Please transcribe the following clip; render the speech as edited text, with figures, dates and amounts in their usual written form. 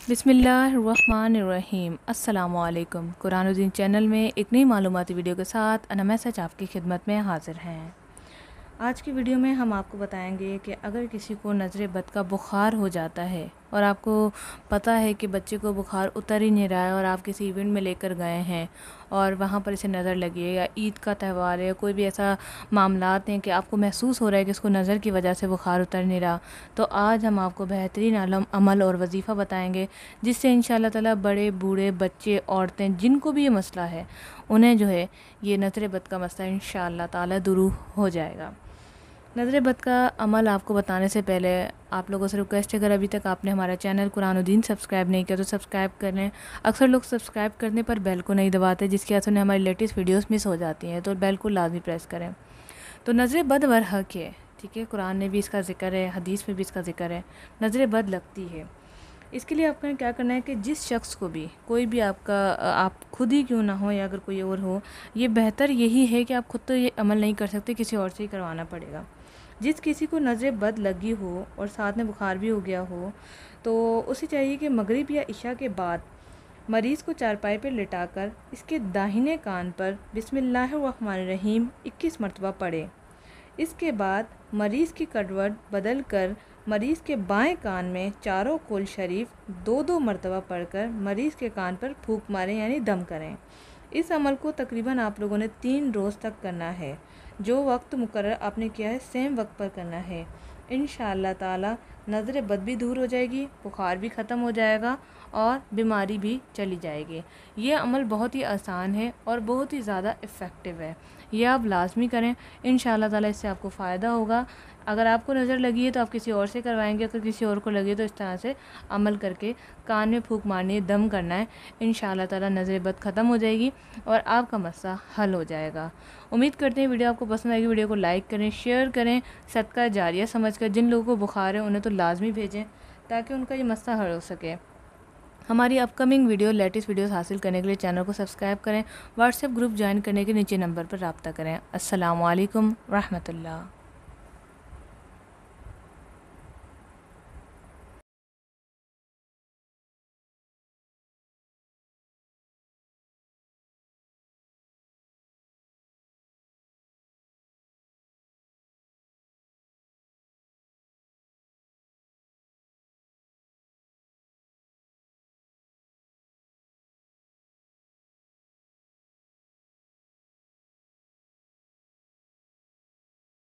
बिस्मिल्लाहिर्रहमानिर्रहीम। अस्सलामु अलैकुम। कुरान और दीन चैनल में एक नई मालूमाती वीडियो के साथ अनमय सच आपकी खिदमत में हाजिर हैं। आज की वीडियो में हम आपको बताएंगे कि अगर किसी को नज़र बद का बुखार हो जाता है और आपको पता है कि बच्चे को बुखार उतर ही नहीं रहा है और आप किसी इवेंट में लेकर गए हैं और वहाँ पर इसे नज़र लगी है, या ईद का त्यौहार है, कोई भी ऐसा मामलात हैं कि आपको महसूस हो रहा है कि इसको नज़र की वजह से बुखार उतर नहीं रहा, तो आज हम आपको बेहतरीन अमल और वजीफ़ा बताएंगे जिससे इंशाअल्लाह ताला बड़े बूढ़े बच्चे औरतें जिनको भी ये मसला है उन्हें जो है ये नज़र बद का मसला इंशाअल्लाह ताला दूर हो जाएगा। नज़र बद का अमल आपको बताने से पहले आप लोगों से रिक्वेस्ट है, अगर अभी तक आपने हमारा चैनल कुरान और दीन सब्सक्राइब नहीं किया तो सब्सक्राइब कर लें। अक्सर लोग सब्सक्राइब करने पर बेल को नहीं दबाते, जिसकी वजह से हमारी लेटेस्ट वीडियोस मिस हो जाती हैं, तो बेल को लाजमी प्रेस करें। तो नज़र बद बरहक है, ठीक है, कुरान ने भी इसका ज़िक्र है, हदीस में भी इसका ज़िक्र है, नज़र बद लगती है। इसके लिए आपको क्या करना है कि जिस शख्स को भी, कोई भी आप खुद ही क्यों ना हो या अगर कोई और हो, ये बेहतर यही है कि आप खुद तो ये अमल नहीं कर सकते, किसी और से ही करवाना पड़ेगा। जिस किसी को नज़र बद लगी हो और साथ में बुखार भी हो गया हो तो उसे चाहिए कि मगरिब या इशा के बाद मरीज़ को चारपाई पर लिटाकर इसके दाहिने कान पर बिस्मिल्लाहिर्रहमानिर्रहीम 21 मरतबा पढ़े। इसके बाद मरीज़ की करवट बदल कर मरीज़ के बाएं कान में चारों कुल शरीफ 2-2 मरतबा पढ़कर मरीज़ के कान पर फूंक मारें, यानी दम करें। इस अमल को तकरीबन आप लोगों ने 3 रोज़ तक करना है। जो वक्त मुकर्रर आपने किया है सेम वक्त पर करना है। इंशाअल्लाह ताला नज़र बद भी दूर हो जाएगी, बुखार भी ख़त्म हो जाएगा और बीमारी भी चली जाएगी। ये अमल बहुत ही आसान है और बहुत ही ज़्यादा इफ़ेक्टिव है, ये आप लाजमी करें। इंशाअल्लाह ताला इससे आपको फ़ायदा होगा। अगर आपको नज़र लगी है तो आप किसी और से करवाएंगे, अगर किसी और को लगे तो इस तरह से अमल करके कान में फूंक मारनी है, दम करना है। इंशाअल्लाह ताला नज़र बद ख़त्म हो जाएगी और आपका मसला हल हो जाएगा। उम्मीद करते हैं वीडियो आपको पसंद आएगी। वीडियो को लाइक करें, शेयर करें, सदका जारिया समझकर जिन लोगों को बुखार है उन्हें तो लाजमी भेजें ताकि उनका ये मसला हल हो सके। हमारी अपकमिंग वीडियो, लेटेस्ट वीडियोस हासिल करने के लिए चैनल को सब्सक्राइब करें। व्हाट्सएप ग्रुप ज्वाइन करने के नीचे नंबर पर रब्ता करें। अस्सलामु अलैकुम रहमतुल्लाह।